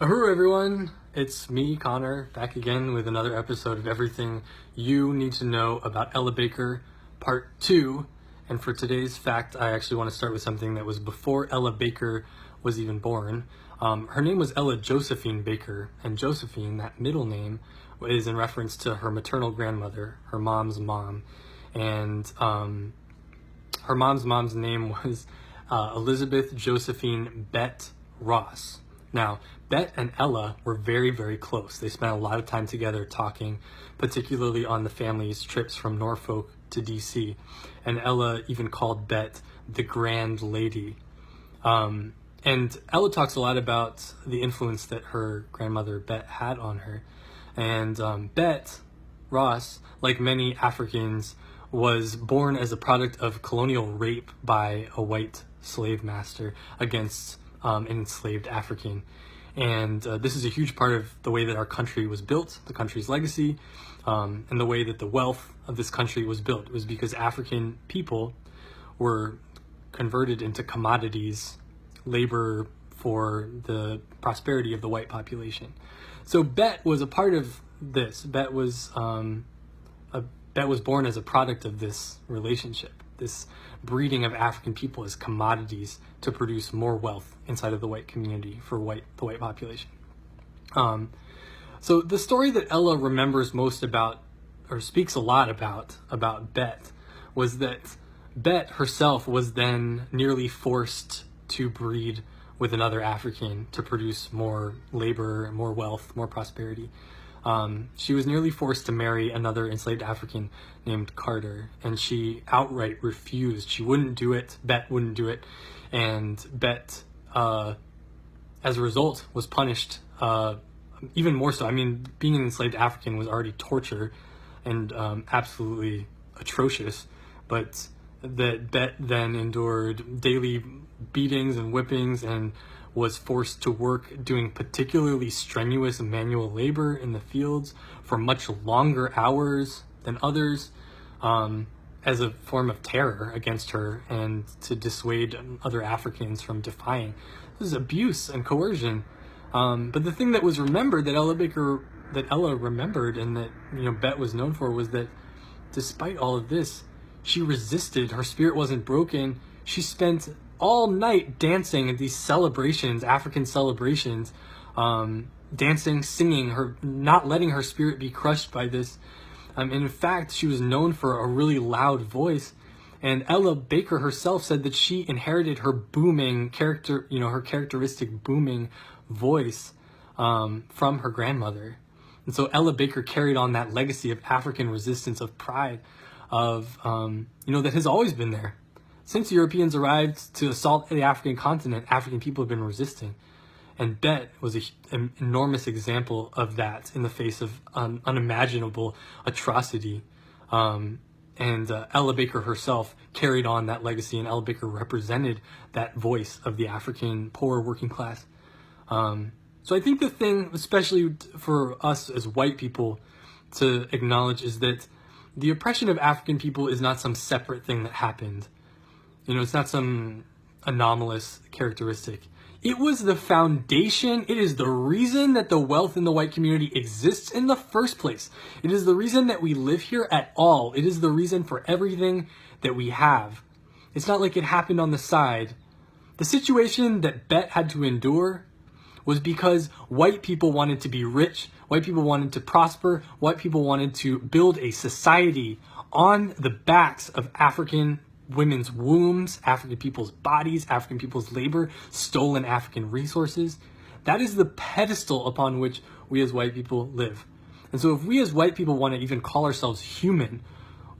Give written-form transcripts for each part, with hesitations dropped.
Uhuru everyone, it's me, Connor, back again with another episode of Everything You Need to Know About Ella Baker, Part 2. And for today's fact, I actually want to start with something that was before Ella Baker was even born. Her name was Ella Josephine Baker, and Josephine, that middle name, is in reference to her maternal grandmother, her mom's mom. And her mom's name was Elizabeth Josephine Bett Ross. Now, Bett and Ella were very, very close. They spent a lot of time together talking, particularly on the family's trips from Norfolk to DC. And Ella even called Bett the Grand Lady. And Ella talks a lot about the influence that her grandmother Bett had on her. And Bett Ross, like many Africans, was born as a product of colonial rape by a white slave master against an enslaved African. And this is a huge part of the way that our country was built, the country's legacy, and the way that the wealth of this country was built. It was because African people were converted into commodities, labor for the prosperity of the white population. So Bett was a part of this. Bett was born as a product of this relationship, this breeding of African people as commodities to produce more wealth inside of the white community for the white population. So the story that Ella remembers most about, or speaks a lot about Bett, was that Bett herself was then nearly forced to breed with another African to produce more labor, more wealth, more prosperity. She was nearly forced to marry another enslaved African named Carter, and she outright refused. She wouldn't do it. Bett wouldn't do it, and Bett, as a result, was punished even more so. I mean, being an enslaved African was already torture and absolutely atrocious, but that Bett then endured daily beatings and whippings and was forced to work doing particularly strenuous manual labor in the fields for much longer hours than others, as a form of terror against her and to dissuade other Africans from defying. This is abuse and coercion. But the thing that was remembered, that Ella remembered, and that Bett was known for, was that despite all of this, she resisted. Her spirit wasn't broken. She spent all night dancing at these celebrations, African celebrations, dancing, singing, not letting her spirit be crushed by this. And in fact, she was known for a really loud voice. And Ella Baker herself said that she inherited her booming character, her characteristic booming voice from her grandmother. And so Ella Baker carried on that legacy of African resistance, of pride, of, that has always been there. Since Europeans arrived to assault the African continent, African people have been resisting. And Bett was an enormous example of that in the face of unimaginable atrocity. And Ella Baker herself carried on that legacy, and Ella Baker represented that voice of the African poor working class. So I think the thing, especially for us as white people, to acknowledge is that the oppression of African people is not some separate thing that happened. It's not some anomalous characteristic. It was the foundation. It is the reason that the wealth in the white community exists in the first place. It is the reason that we live here at all. It is the reason for everything that we have. It's not like it happened on the side. The situation that Bett had to endure was because white people wanted to be rich, white people wanted to prosper, white people wanted to build a society on the backs of African women's wombs, African people's bodies, African people's labor, stolen African resources. That is the pedestal upon which we as white people live. And so if we as white people want to even call ourselves human,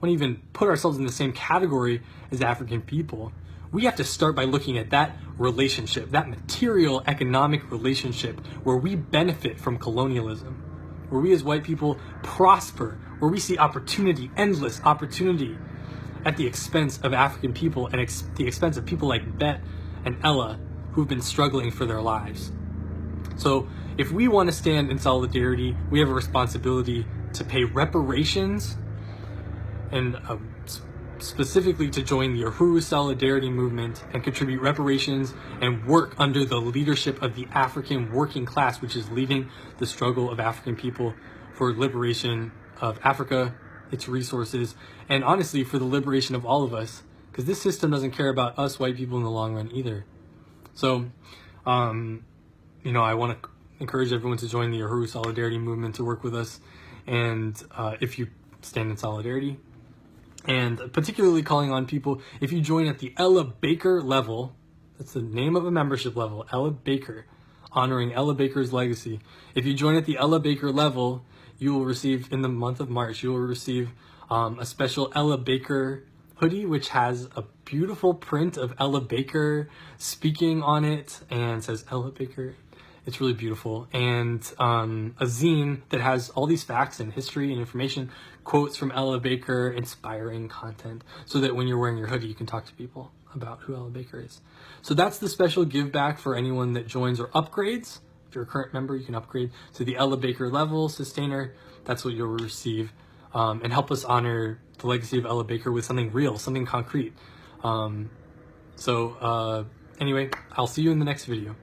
want to even put ourselves in the same category as African people, we have to start by looking at that relationship, that material economic relationship where we benefit from colonialism, where we as white people prosper, where we see opportunity, endless opportunity, at the expense of African people and the expense of people like Bett and Ella, who've been struggling for their lives. So if we want to stand in solidarity, we have a responsibility to pay reparations and specifically to join the Uhuru Solidarity Movement and contribute reparations and work under the leadership of the African working class, which is leading the struggle of African people for liberation of Africa, its resources, and honestly for the liberation of all of us, because this system doesn't care about us white people in the long run either. So, I want to encourage everyone to join the Uhuru Solidarity Movement to work with us, and if you stand in solidarity, and particularly calling on people, if you join at the Ella Baker level, that's the name of a membership level, Ella Baker, honoring Ella Baker's legacy. If you join at the Ella Baker level, you will receive, in the month of March, you will receive a special Ella Baker hoodie, which has a beautiful print of Ella Baker speaking on it and says Ella Baker. It's really beautiful. And a zine that has all these facts and history and information, quotes from Ella Baker, inspiring content, so that when you're wearing your hoodie, you can talk to people about who Ella Baker is. So that's the special give back for anyone that joins or upgrades. If you're a current member, you can upgrade to the Ella Baker level, sustainer. That's what you'll receive. And help us honor the legacy of Ella Baker with something real, something concrete. Anyway, I'll see you in the next video.